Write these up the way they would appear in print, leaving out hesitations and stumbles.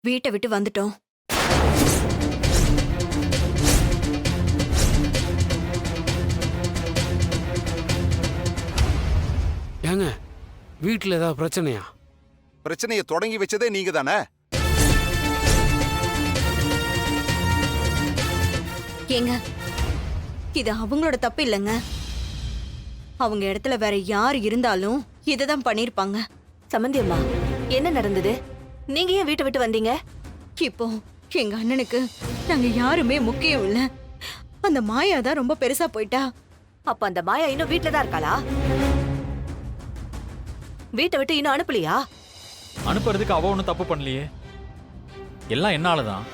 வீட்டை விட்டு வந்துட்டோம். ஏங்க வீட்டுல ஏதாவது பிரச்சனையா? பிரச்சனையை தொடங்கி வச்சதே நீங்க தானே. ஏங்க இது அவங்களோட தப்பு இல்லைங்க. அவங்க இடத்துல வேற யார் இருந்தாலும் இததான் பண்ணிருப்பாங்க. சம்மந்தி அம்மா, என்ன நடந்தது? நீங்க ஏன் வீட்டை விட்டு வந்தீங்க? இப்போ எங்க அண்ணனுக்கு நாங்க யாருமே முக்கியம் இல்ல. அந்த மாயா தான் ரொம்ப பெருசா போயிட்டா. அப்ப அந்த மாயா இன்னும் வீட்டுல தான் இருக்காளா? வீட்டை விட்டு இன்னும் அனுப்பலையா? அனுப்புறதுக்கு அவ ஒன்றும் தப்பு பண்ணலையே. எல்லாம் என்னாலதான்.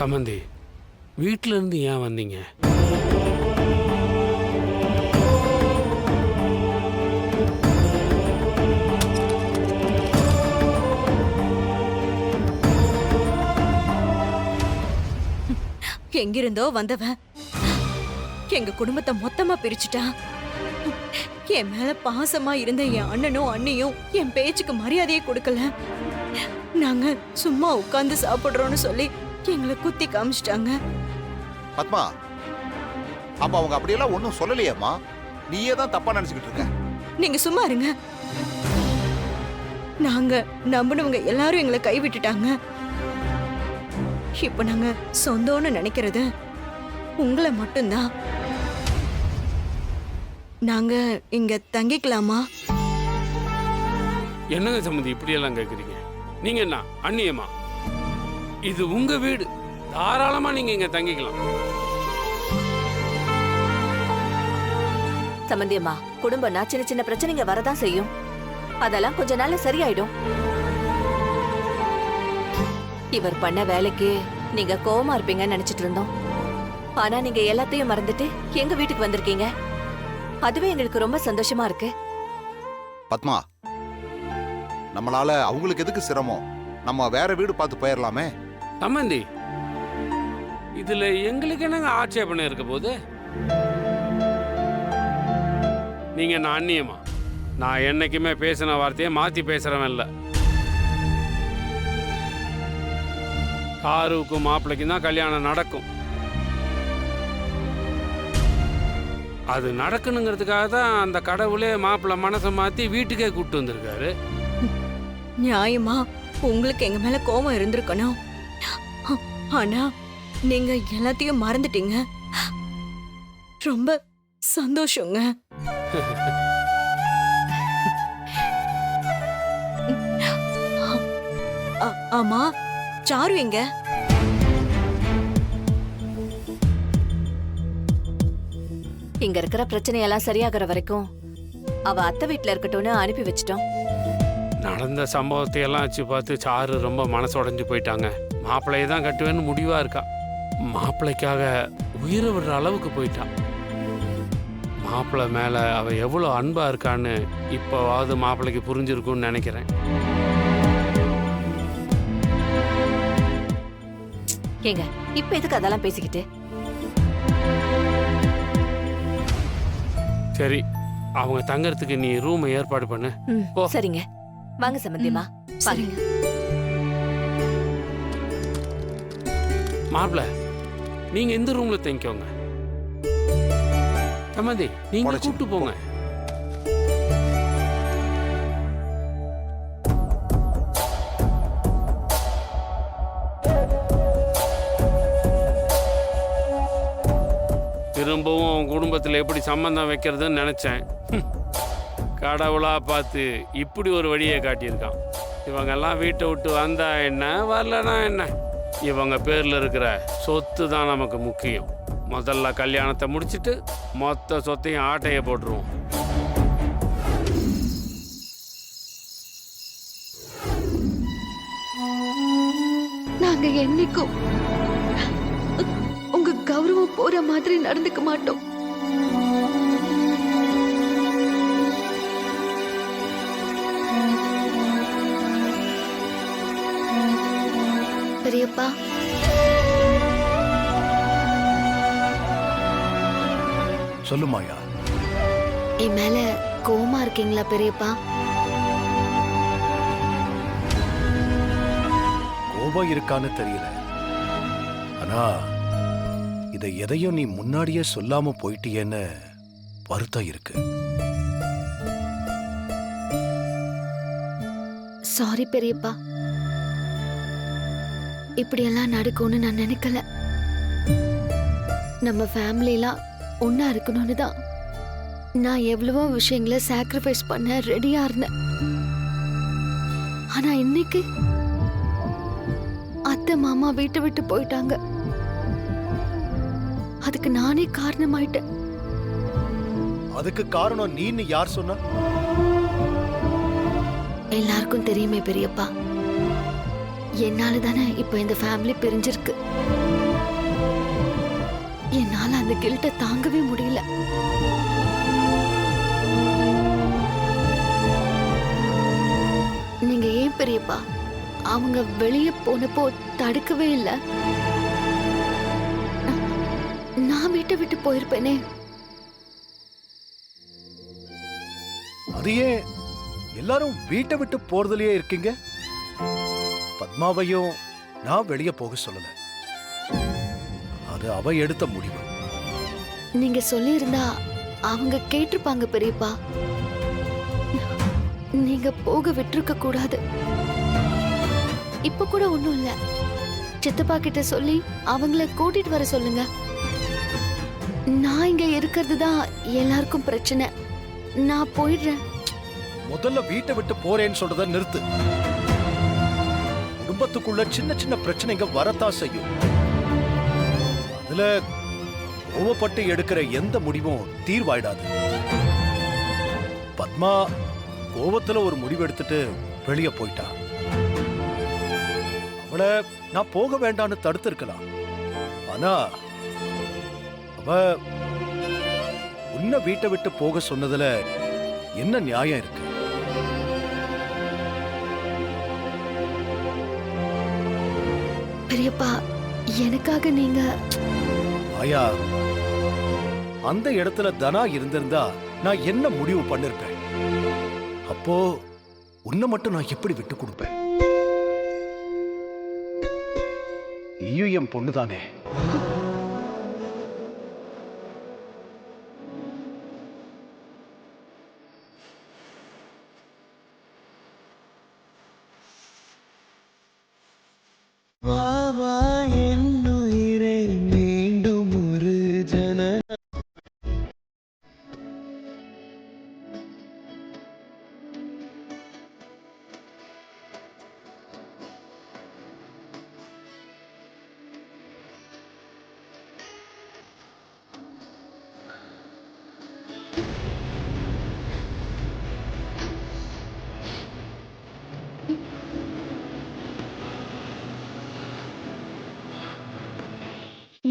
சம்மந்தி, வீட்டுல இருந்து ஏன் வந்தீங்க? எங்கிருந்தோ வந்தவன் எங்க குடும்பத்தை மொத்தமா பிரிச்சுட்டா. என் மேல பாசமா இருந்த என் அண்ணனும் அண்ணியும் என் பேச்சுக்கு மரியாதையே கொடுக்கல. நாங்க சும்மா உட்கார்ந்து சாப்பிடுறோம்னு சொல்லி எங்களை குத்தி காமிச்சிட்டாங்க. பத்மா, அப்ப அவங்க அப்படியெல்லாம் ஒன்னும் சொல்லலையேம்மா. நீயே தான் தப்பா நினைச்சுக்கிட்டு இருக்க. நீங்க சும்மா இருங்க. நாங்க நம்பினவங்க எல்லாரும் எங்களை கைவிட்டுட்டாங்க. இப்ப நாங்க சொந்தம்னு நினைக்கிறது உங்களை மட்டும்தான். நாங்க இங்க தங்கிக்கலாமா? என்னங்க சம்மந்தி இப்படி எல்லாம் கேக்குறீங்க? நீங்க என்ன அண்ணியமா? இது உங்க வீடு, தாராளமா நீங்க இங்க தங்கிக்கலாம். சம்மந்தி அம்மா, குடும்பம்னா சின்ன சின்ன பிரச்சனைங்க வரதான் செய்யும். அதெல்லாம் கொஞ்ச நாள்ல சரியாயிடும். இவர் பண்ண வேலைக்கு நீங்க கோவமா இருப்பீங்கன்னு நினைச்சிட்டு இருந்தோம். ஆனா நீங்க எல்லாத்தையும் மறந்துட்டு எங்க வீட்டுக்கு வந்திருக்கீங்க. அதுவே எங்களுக்கு ரொம்ப சந்தோஷமா இருக்கு. பத்மா, நம்மளால அவங்களுக்கு எதுக்கு சிரமம்? நம்ம வேற வீடு பார்த்து போயிடலாமே. சம்மந்தி, இதுல எங்களுக்கு என்னங்க ஆட்சேபனை இருக்க போது? நீங்க நான் அண்ணியமா? நான் என்னைக்குமே பேசின வார்த்தையை மாத்தி பேசுறவன் இல்ல. காருக்கும் மாப்பிள்ளைக்கும் தான் கல்யாணம் நடக்கும். அது நடக்கணுங்கிறதுக்காக தான் அந்த கடவுளே மாப்பிள்ளை மனசை மாத்தி வீட்டுக்கே கூப்பிட்டு வந்திருக்காரு. நியாயமா உங்களுக்கு எங்க மேல கோபம் இருந்திருக்கணும். ஆனா நீங்க எல்லாத்தையும் மறந்துட்டீங்க. ரொம்ப சந்தோஷங்க. ஆமா, சாரு எங்க? இங்க இருக்கிற பிரச்சனையெல்லாம் சரியாகிற வரைக்கும் அவ அத்தை வீட்டுல இருக்கட்டும்னு அனுப்பி வச்சிட்டோம். நடந்த சம்பவத்தை எல்லாம் வச்சு பார்த்து சாரு ரொம்ப மனசு உடைஞ்சு போயிட்டாங்க. மாப்பிள்ளையை தான் கட்டுவேன்னு முடிவா இருக்கா. மாப்பிள்ளைக்காக உயிரை விடுற அளவுக்கு போயிட்டா. மாப்பிள்ளை மேல அவ எவ்வளவு அன்பா இருக்கான்னு இப்போவாவது மாப்பிள்ளைக்கு புரிஞ்சிருக்கும்னு நினைக்கிறேன். ஏங்க, இப்ப எதுக்கு அதெல்லாம் பேசிக்கிட்டு? சரி, அவங்க தங்கறதுக்கு நீ ரூம் ஏற்பாடு பண்ணு. போ. சரிங்க, வாங்க சம்பந்தியம்மா. சரிங்க. மாப்பிள்ளை, நீங்க இந்த ரூம்ல தங்கிக்கோங்க. சம்மந்தி, நீங்க கூப்பிட்டு போங்க. திரும்பவும் உன் குடும்பத்தில் எப்படி சம்பந்தம் வைக்கிறதுன்னு நினைச்சேன். கடவுளா பார்த்து இப்படி ஒரு வழியை காட்டியிருக்கான். இவங்கெல்லாம் வீட்டை விட்டு வந்தா என்ன, வரலனா என்ன, இவங்க பேர்ல இருக்கிற சொத்து தான் நமக்கு முக்கியம். முதல்ல கல்யாணத்தை முடிச்சிட்டு மொத்த சொத்தையும் ஆட்டைய போட்டுருவோம். நாங்க என்னைக்கும் உங்க கௌரவம் போற மாதிரி நடந்துக்க மாட்டோம். பெரியப்பா, சொல்லுமாயா. என் மேல கோவமா இருக்கீங்களா பெரியப்பா? கோபம் இருக்கான்னு தெரியல. ஆனா இதை எதையும் நீ முன்னாடியே சொல்லாம போயிட்டியேன்னு வருத்தம் இருக்கு. சாரி பெரியப்பா. இப்படியெல்லாம் நடக்கும்னு நான் நினைக்கல. நம்ம ஃபேமிலிலாம் ஒன்னா இருக்கணும்னு தான் நான் எவ்வளவோ விஷயங்களை சாக்ரிஃபைஸ் பண்ண ரெடியா இருந்தேன். ஆனா இன்னைக்கு அத்தை மாமா வீட்டை விட்டு போயிட்டாங்க. அதுக்கு நானே காரணமாயிட்டேன். அதுக்கு காரணம் நீன்னு யார் சொன்னா? எல்லாருக்கும் தெரியுமே பெரியப்பா, என்னால தானே இப்ப இந்த ஃபேமிலி பிரிஞ்சிருக்கு. என்னால அந்த கில்ட்ட தாங்கவே முடியல. நீங்க ஏன் பெரியப்பா அவங்க வெளியே போனப்போ தடுக்கவே இல்லை? நான் வீட்டை விட்டு போயிருப்பேனே. அது ஏன் எல்லாரும் வீட்டை விட்டு போறதுலயே இருக்கீங்க? பத்மாவையும் நான் வெளியே போக சொல்லல. அது அவ எடுத்த முடிவு. நீங்க சொல்லியிருந்தா அவங்க கேட்டிருப்பாங்க பெரியப்பா. நீங்க போக விட்டுருக்க கூடாது. இப்ப கூட ஒண்ணும் இல்ல, சித்தப்பா கிட்ட சொல்லி அவங்கள கூட்டிட்டு வர சொல்லுங்க. நான் இங்க இருக்கிறது தான் எல்லாருக்கும் பிரச்சனை. நான் போயிடுறேன். முதல்ல வீட்டை விட்டு போறேன்னு சொல்றத நிறுத்து. குடும்பத்துக்குள்ள சின்ன சின்ன பிரச்சனைங்க வரத்தான் செய்யும். அதுல கோவப்பட்டு எடுக்கிற எந்த முடிவும் தீர்வாயிடாது. பத்மா கோவத்துல ஒரு முடிவு எடுத்துட்டு வெளியே போயிட்டா. அவளை நான் போக வேண்டான்னு தடுத்திருக்கலாம். ஆனா அவ உன்னை வீட்டை விட்டு போக சொன்னதுல என்ன நியாயம் இருக்கு? பெரியப்பா, எனக்காக நீங்க ஆயா, அந்த இடத்துல தனா இருந்திருந்தா நான் என்ன முடிவு பண்ணிருப்பேன்? அப்போ உன்னை மட்டும் நான் எப்படி விட்டு கொடுப்பேன்? நீயும் என் பொண்ணுதானே. வாவா என்னுயிரே மீண்டும் ஒரு ஜன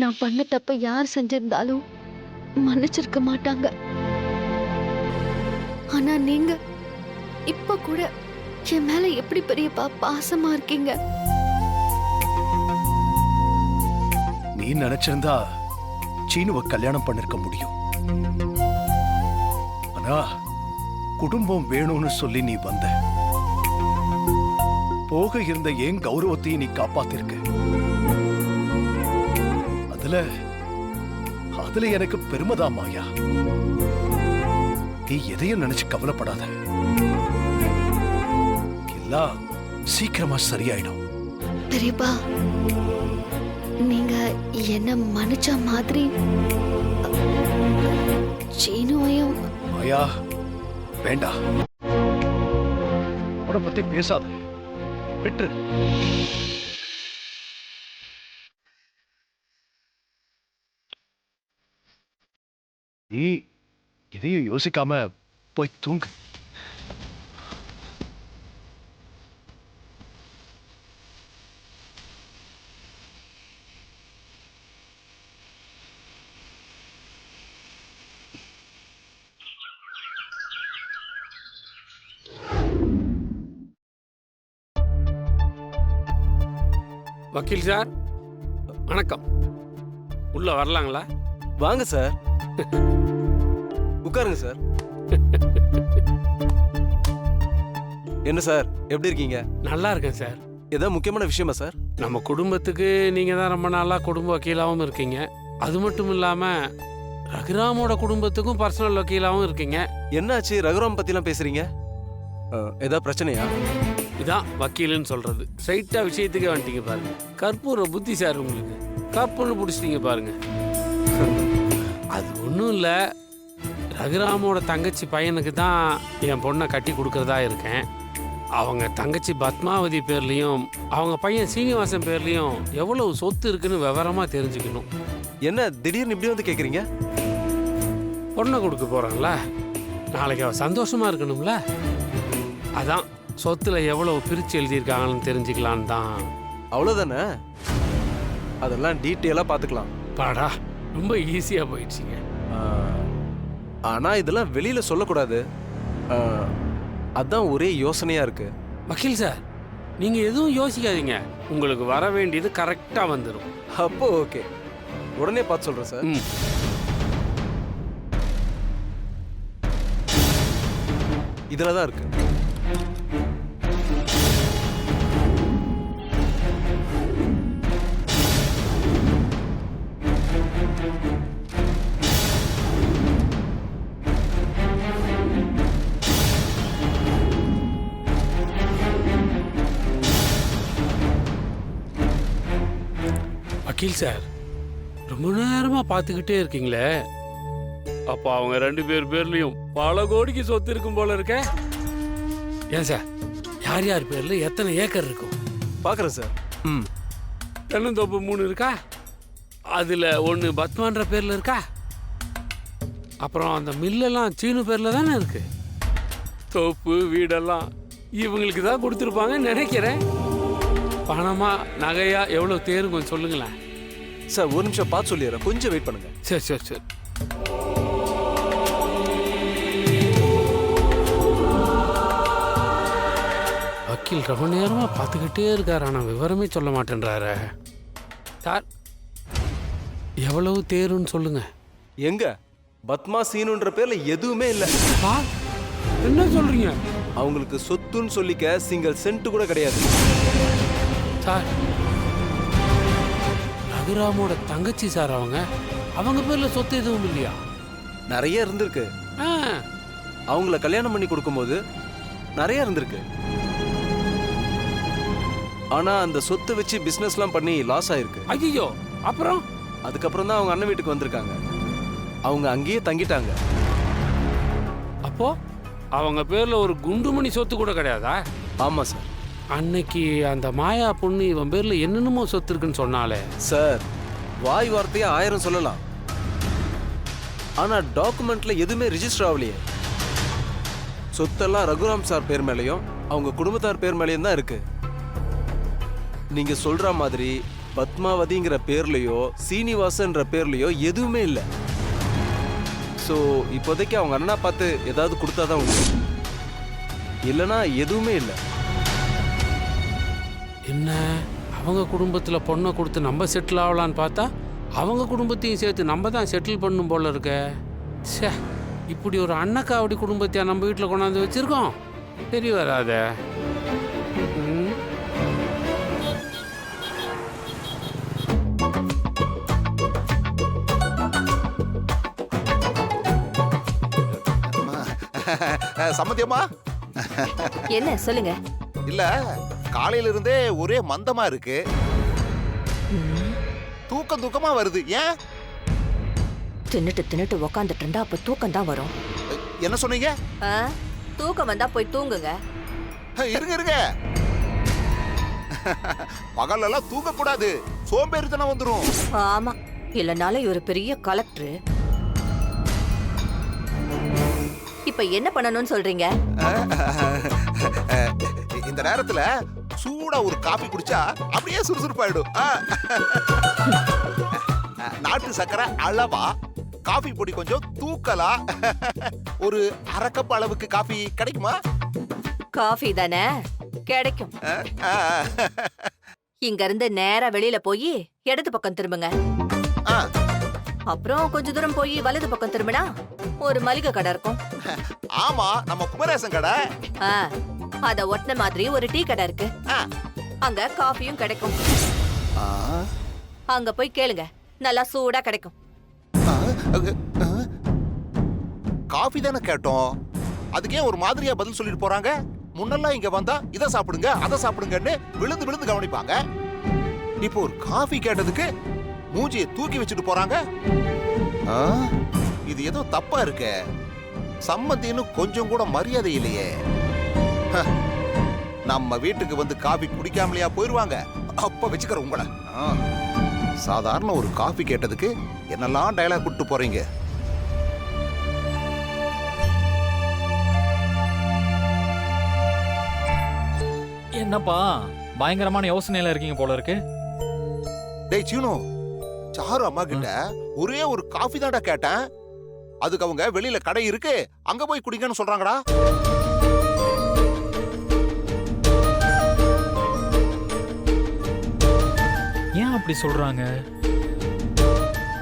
நான் பண்ண தப்ப யார் செஞ்சிருந்தாலும் மன்னிச்சிருக்க மாட்டாங்க. ஆனா நீங்க இப்ப கூட என் மேல எப்படி பெரியப்பா பாசமா இருக்கீங்க. நீ நினைச்சிருந்தா சீனுவை கல்யாணம் பண்ணிருக்க முடியும். ஆனா குடும்பம் வேணும்னு சொல்லி நீ வந்த. போக இருந்த என் கௌரவத்தையும் நீ காப்பாத்திருக்க. அதுல எனக்கு பெருமைதான் மாயா. நீ எதையும் நினைச்சு கவலைப்படாத. எல்லாம் சீக்கிரமா சரியாயிடும். பெரியப்பா, நீங்க என்ன மன்னிச்ச மாதிரி சீனுவையும். மாயா, வேண்டாம். அவனை பத்தி பேசாத, விட்டு. நீ எதையும் யோசிக்காம போய் தூங்கு. வக்கீல் சார் வணக்கம். உள்ள வரலாங்களா? வாங்க சார், உட்காருங்க சார். என்ன சார், எப்படி இருக்கீங்க? நல்லா இருக்கேன் சார். ஏதாவது முக்கியமான விஷயமா சார்? நம்ம குடும்பத்துக்கு நீங்கள் தான் ரொம்ப நாளாக குடும்ப வக்கீலாகவும் இருக்கீங்க. அது மட்டும் இல்லாமல் ரகுராமோட குடும்பத்துக்கும் பர்சனல் வக்கீலாகவும் இருக்கீங்க. என்னாச்சு, ரகுராம் பத்திலாம் பேசுறீங்க? ஏதாவது பிரச்சனையா? இதான் வக்கீலுன்னு சொல்கிறது. ஸ்ட்ரைட்டாக விஷயத்துக்கே வந்துட்டீங்க பாருங்க. கற்பூர புத்தி சார் உங்களுக்கு. கப்புன்னு பிடிச்சிட்டீங்க பாருங்க. அது ஒன்றும் இல்லை, ரகுராமோட தங்கச்சி பையனுக்கு தான் என் பொண்ணை கட்டி கொடுக்கறதா இருக்கேன். அவங்க தங்கச்சி பத்மாவதி பேர்லேயும் அவங்க பையன் சீனிவாசன் பேர்லேயும் எவ்வளவு சொத்து இருக்குன்னு விவரமாக தெரிஞ்சுக்கணும். என்ன திடீர்னு இப்படி வந்து கேட்குறீங்க? பொண்ணை கொடுக்க போகிறான்ல, நாளைக்கு அவள் சந்தோஷமாக இருக்கணும்ல. அதான் சொத்துல எவ்வளவு பிரித்து எழுதியிருக்காங்கன்னு தெரிஞ்சுக்கலான்னு தான். அவ்வளோதானே, அதெல்லாம் டீட்டெயிலாக பார்த்துக்கலாம். பாடா, ரொம்ப ஈஸியாக போயிடுச்சிங்க. ஆனால் இதெல்லாம் வெளியில் சொல்லக்கூடாது. அதான் ஒரே யோசனையாக இருக்கு. வக்கீல் சார், நீங்கள் எதுவும் யோசிக்காதீங்க. உங்களுக்கு வர வேண்டியது கரெக்டாக வந்துடும். அப்போ ஓகே, உடனே பார்த்து சொல்கிறேன் சார். இதில் தான் இருக்கு. வக்கீல் சார், ரொம்ப நேரமாக பார்த்துக்கிட்டே இருக்கீங்களே, அப்போ அவங்க 2 பேர் பேர்லையும் பல கோடிக்கு சொத்து இருக்கும் போல இருக்க. ஏன் சார், யார் யார் பேரில் எத்தனை ஏக்கர் இருக்கும்? பார்க்குறேன் சார். தென்னந்தோப்பு 3 இருக்கா? அதில் 1 பத்மான்ற பேரில் இருக்கா? அப்புறம் அந்த மில்லெல்லாம் சீனு பேரில் தானே இருக்கு. தோப்பு வீடெல்லாம் இவங்களுக்கு தான் கொடுத்துருப்பாங்கன்னு நினைக்கிறேன். பணமா நகையா எவ்வளோ தேரும் கொஞ்சம் சொல்லுங்களேன் சார். ஒரு நிமிஷம் பார்த்து சொல்லிடுறேன், கொஞ்சம் வெயிட் பண்ணுங்க. சரி சரி சரி. வக்கீல் ரொம்ப நேரமாக பார்த்துக்கிட்டே இருக்காரு, ஆனால் விவரமே சொல்ல மாட்டேன்றாரு. சார், எவ்வளவு தேருன்னு சொல்லுங்க. எங்க பத்மா சீனுன்ற பேர்ல எதுவுமே இல்லை. என்ன சொல்றீங்க? அவங்களுக்கு சொத்துன்னு சொல்லிக்க சிங்கிள் சென்ட் கூட கிடையாது. சார், ரகுராமோட தங்கச்சி சார் அவங்க பேர்ல சொத்து எதுவும் இல்லையா? நிறைய இருந்திருக்கு. அவங்கள கல்யாணம் பண்ணி கொடுக்கும்போது நிறைய இருந்திருக்கு. ஆனா அந்த சொத்தை வச்சு பிசினஸ்லாம் பண்ணி லாஸ் ஆயிருக்கு. ஐயோ, அப்புறம் அதுக்கப்புறம் தான் அவங்க அண்ணன் வீட்டுக்கு வந்திருக்காங்க. அவங்க அங்கேயே தங்கிட்டாங்க. அப்போ அவங்க பேர்ல ஒரு குண்டுமணி சொத்து கூட கிடையாதா? ஆமா சார். அன்னைக்கு அந்த மாயா பொண்ணு இவன் பேர்ல என்னென்னமோ சொத்து இருக்குன்னு சொன்னாலே. சார், வாய் வார்த்தையா 1000 சொல்லலாம். ஆனா டாக்குமெண்ட்ல எதுவுமே ரிஜிஸ்டர் ஆகலையே. சொத்தெல்லாம் ரகுராம் சார் பேர் மேலேயும் அவங்க குடும்பத்தார் பேர் மேலேயும் தான் இருக்கு. நீங்க சொல்ற மாதிரி பத்மாவதிங்கிற பேர்லயோ சீனிவாசன்ற பேர்லயோ எதுவுமே இல்லை. ஸோ இப்போதைக்கு அவங்க அண்ணா பார்த்து ஏதாவது கொடுத்தாதான் உண்டு, இல்லைன்னா எதுவுமே இல்லை. என்ன, அவங்க குடும்பத்துல பொண்ணை கொடுத்து நம்ம செட்டில் ஆகலான்னு பார்த்தா அவங்க குடும்பத்தையும் சேர்த்து நம்ம தான் செட்டில் பண்ணும் போல இருக்க. சே, இப்படி ஒரு அண்ணக்காவடி குடும்பத்தையா நம்ம வீட்டில் கொண்டாந்து வச்சிருக்கோம்? தெரிய வராத. சம்மதியம்மா? என்ன சொல்லுங்க. இல்ல, காலையில இருந்தே ஒரே மந்தமா இருக்கு. தூக்கமா வருது. ஏன்? தின்னுட்டு உக்காந்துட்டு இருந்தா அப்ப தூக்கம் தான் வரும். என்ன சொன்னீங்க? தூக்கம் வந்தா போய் தூங்குங்க. இருங்க. பகலெல்லாம் தூங்க கூடாது, சோம்பேறித்தனம் வந்துரும். ஆமா, இல்லனால ஒரு பெரிய கலெக்டர். இப்ப என்ன பண்ணணும்னு சொல்றீங்க? இந்த நேரத்துல சூடா ஒரு காபி குடிச்சா அப்படியே சுறுசுறுப்பாயிடும். நாட்டு சக்கரை அளவா, காபி பொடி கொஞ்சம் தூக்கலா. ஒரு 1/2 கப் அளவுக்கு காபி கிடைக்குமா? காஃபி தானே கிடைக்கும். இங்க இருந்து நேரா வெளியில போய் இடது பக்கம் திரும்புங்க. அப்புறம் கொஞ்ச தூரம் போய் வலது பக்கம் திரும்பினா ஒரு மளிகை கடை இருக்கும். ஆமா, நம்ம குமரேசன் கடை. அத ஒட்டின மாதிரி ஒரு டீ கடை இருக்கு. ஆ. அங்க காஃபியும் கிடைக்கும். ஆ, அங்க போய் கேளுங்க, நல்லா சூடா கிடைக்கும். ஆ, ஆ. காஃபி தானே கேட்டோம், அதுக்கே ஒரு மாதிரியா பதில் சொல்லிட்டு போறாங்க. முன்னெல்லாம் இங்க வந்தா இதை சாப்பிடுங்க அதை சாப்பிடுங்கன்னு விழுந்து விழுந்து கவனிப்பாங்க. இப்போ ஒரு காஃபி கேட்டதுக்கு மூஞ்சியை தூக்கி வச்சுட்டு போறாங்க. ஆ, இது ஏதோ தப்பா இருக்கே. சம்மந்தின்னு கொஞ்சம் கூட மரியாதை இல்லையே. ஹ, நம்ம வீட்டுக்கு வந்து காஃபி குடிக்காமலையா போயிருவாங்க? அப்ப வச்சுக்கிற உங்களை. ஆ, சாதாரண ஒரு காஃபி கேட்டதுக்கு என்னெல்லாம் டயலாக் விட்டு போறீங்க. என்னப்பா பயங்கரமான யோசனையில இருக்கீங்க போல இருக்கு. டேய் சீனு, சாரு அம்மா கிட்ட ஒரே ஒரு காஃபி தான்டா கேட்டேன், அதுக்கு அவங்க வெளியில கடை இருக்கு அங்க போய் குடிங்கன்னு சொல்றாங்கடா. ஏன் அப்படி சொல்றாங்க?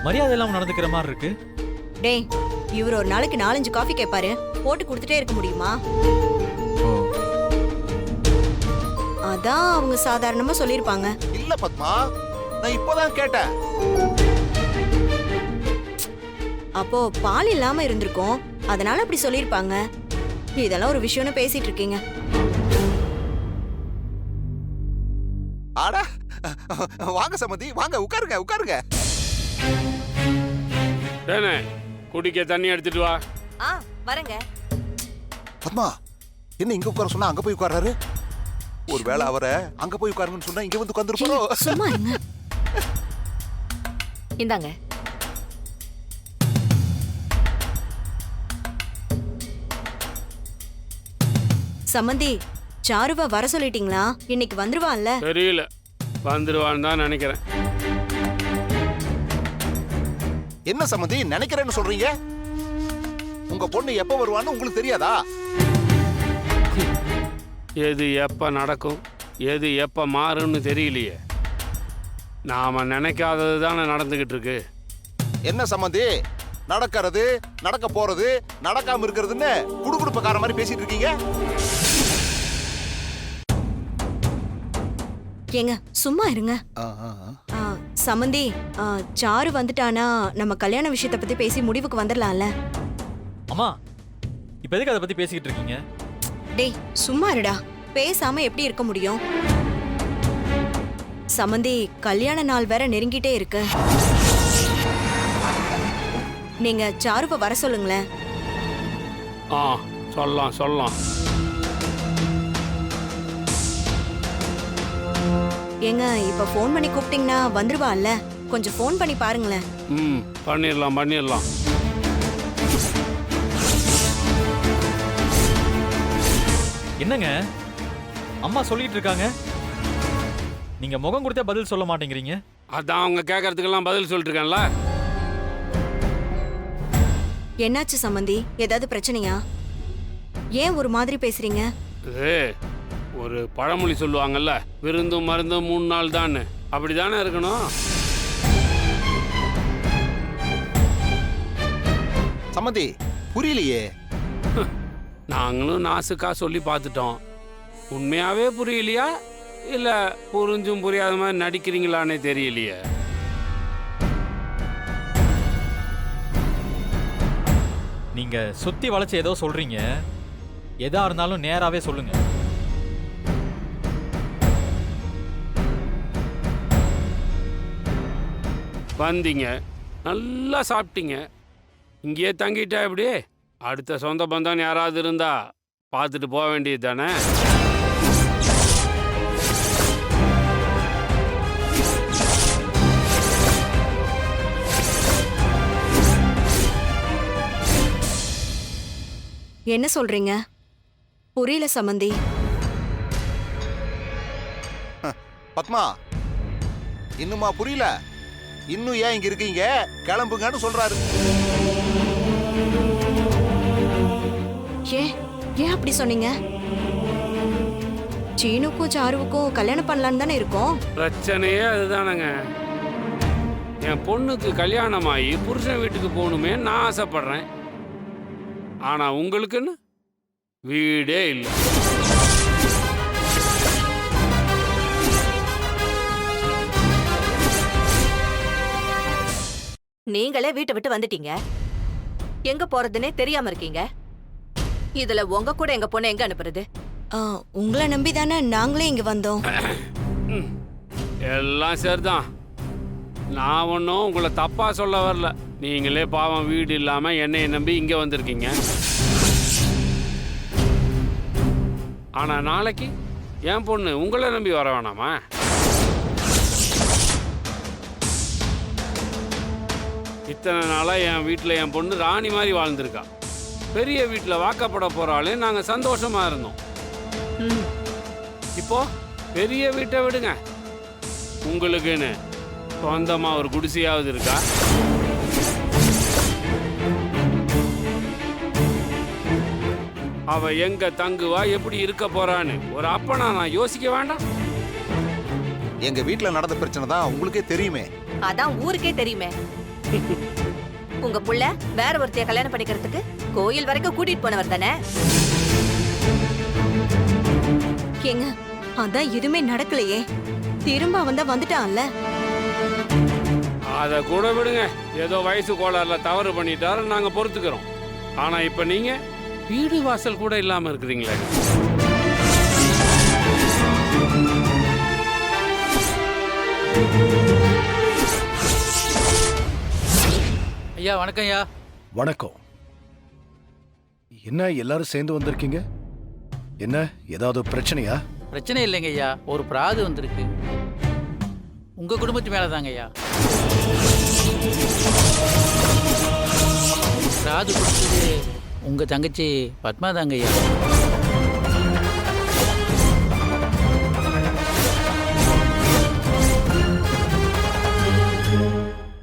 மரியாதை இல்லாம நடந்துக்கிற மாதிரி இருக்கு. டேய், இவர் ஒரு நாளைக்கு 4-5 காஃபி கேட்பாரு, போட்டு கொடுத்துட்டே இருக்க முடியுமா? அதான் அவங்க சாதாரணமா சொல்லிருப்பாங்க. இல்ல பத்மா, நான் இப்போதான் கேட்டேன். அப்போ பால் இல்லாம இருந்திருக்கும், அதனால அப்படி சொல்லிருப்பாங்க. இதெல்லாம் ஒரு விஷயம்னு பேசிட்டு இருக்கீங்க. ஆடா, வாங்க சம்மந்தி, வாங்க உட்காருங்க உட்காருங்க. ஏனே குடிக்க தண்ணி எடுத்துட்டு வா. ஆ, வரங்க. பத்மா, என்ன இங்க உட்கார சொன்னா அங்க போய் உட்கார்றாரு? ஒருவேளை அவரை அங்க போய் உட்காருங்கன்னு சொன்னா இங்க வந்து உட்கார்ந்துருப்பாரோ? சும்மா இருங்க. இந்தாங்க. சம்மந்தி, சாருவா வர சொல்லிட்டீங்களா? இன்னைக்கு வந்துருவான்ல? தெரியல, வந்துருவான்னு தான் நினைக்கிறேன். என்ன சம்மந்தி நினைக்கிறேன்னு சொல்றீங்க? உங்க பொண்ணு எப்ப வருவான்னு உங்களுக்கு தெரியாதா? எது எப்ப நடக்கும், எது எப்ப மாறும்னு தெரியலையே. நாம நினைக்காதது தானே நடந்துகிட்டு இருக்கு. என்ன சம்மந்தி, நடக்கிறது நடக்க போறது நடக்காம இருக்கிறதுன்னு குடுகுடுப்பக்கார மாதிரி பேசிட்டு இருக்கீங்க. ஏங்க சும்மா இருங்க. சம்மந்தி, சாரு வந்துட்டானா நம்ம கல்யாண விஷயத்தை பத்தி பேசி முடிவுக்கு வந்துடலாம்ல? அம்மா, இப்ப எதுக்கு அதை பத்தி பேசிக்கிட்டு இருக்கீங்க? டேய் சும்மா இருடா, பேசாம எப்படி இருக்க முடியும்? சம்மந்தி, கல்யாண நாள் வேற நெருங்கிட்டே இருக்கு. நீங்க சாருவை வர சொல்லுங்களேன். ஆ, சொல்லலாம் சொல்லலாம். ஏங்க இப்ப ஃபோன் பண்ணி கூப்பிட்டீங்கன்னா வந்துருவான்ல? கொஞ்சம் ஃபோன் பண்ணி பாருங்களேன். ம், பண்ணிடலாம் பண்ணிடலாம். என்னங்க அம்மா சொல்லிட்டு இருக்காங்க, நீங்க முகம் கொடுத்தே பதில் சொல்ல மாட்டேங்கிறீங்க. அதான் அவங்க கேட்கறதுக்கெல்லாம் பதில் சொல்லிட்டு இருக்கேன்ல. என்னாச்சு சம்மந்தி, ஏதாவது பிரச்சனையா? ஏன் ஒரு மாதிரி பேசுறீங்க? இது ஒரு பழமொழி சொல்லுவாங்கல்ல, விருந்தும் மருந்தும் 3 நாள் தான். அப்படிதானே இருக்கணும். சம்மந்தி புரியலையே. நாங்களும் நாசுக்கா சொல்லி பார்த்துட்டோம். உண்மையாவே புரியலையா இல்ல புரிஞ்சும் புரியாத மாதிரி நடிக்கிறீங்களானே தெரியலையே. நீங்க சுத்தி வளைச்சு ஏதோ சொல்றீங்க. எதா இருந்தாலும் நேராவே சொல்லுங்க. வந்தீங்க, நல்லா சாப்பிட்டீங்க, இங்கேயே தங்கிட்டா எப்படி? அடுத்த சொந்த பந்தம் யாராவது இருந்தா பார்த்துட்டு போக வேண்டியது தானே. என்ன சொல்றீங்க? புரியல சம்மந்தி. பத்மா, இன்னுமா புரியல? இன்னும் ஏன் இங்க இருக்கீங்க, கிளம்புங்கன்னு சொல்றாரு. ஏன் அப்படி சொன்னீங்க? சீனுக்கும் சாருவுக்கும் கல்யாணம் பண்ணலான்னு தானே இருக்கோம். பிரச்சனையே அதுதானங்க. என் பொண்ணுக்கு கல்யாணமாகி புருஷன் வீட்டுக்கு போகணுமே நான் ஆசைப்படுறேன். ஆனா உங்களுக்குன்னு வீடே இல்லை. நீங்களே வீட்டை விட்டு வந்துட்டீங்க. எங்க போறதுன்னே தெரியாம இருக்கீங்க. இதுல உங்க கூட எங்க பொண்ணை எங்க அனுப்புறது? உங்களை நம்பி தானே நாங்களே இங்க வந்தோம். எல்லாம் சரிதான். நான் ஒன்றும் உங்களை தப்பா சொல்ல வரல. நீங்களே பாவம் வீடு இல்லாம என்னைய நம்பி இங்க வந்திருக்கீங்க. ஆனா நாளைக்கு என் பொண்ணு உங்களை நம்பி வர வேணாமா? இத்தனை நாளா என் வீட்டில் என் பொண்ணு ராணி மாதிரி வாழ்ந்திருக்கா. பெரிய வீட்டில் வாக்கப்பட போறாளே நாங்கள் சந்தோஷமா இருந்தோம். இப்போ பெரிய வீட்டை விடுங்க, உங்களுக்குன்னு சொந்தமா ஒரு குடிசையாவது இருக்கா? அவ எங்க தங்குவா, எப்படி இருக்க போறான்னு ஒரு அப்பனா நான் யோசிக்க வேண்டாம்? எங்க வீட்டுல நடந்த பிரச்சனை தான் உங்களுக்கே தெரியுமே. அதான் ஊருக்கே தெரியுமே. உங்க புள்ள வேற ஒருத்தைய கல்யாணம் பண்ணிக்கிறதுக்கு கோயில் வரைக்கும் கூட்டிட்டு போனவர் தானே. ஏங்க, அதான் எதுவுமே நடக்கலையே. திரும்ப வந்தா வந்துட்டான்ல. அதை கூட விடுங்க. ஏதோ வயசு கோளாறுல தவறு பண்ணிட்டாரு, நாங்க பொறுத்துக்கிறோம். ஆனா இப்ப நீங்க வீடு வாசல் கூட இல்லாம இருக்கிறீங்களே. ஐயா வணக்கம். ஐயா வணக்கம். என்ன எல்லாரும் சேர்ந்து வந்திருக்கீங்க? என்ன ஏதாவது பிரச்சனையா? பிரச்சனை இல்லைங்க ஐயா, ஒரு பிராது வந்திருக்கு. உங்க குடும்பத்து மேல தாங்க ஐயா. பிராது கொடுத்தது உங்க தங்கச்சி பத்மா தாங்க ஐயா.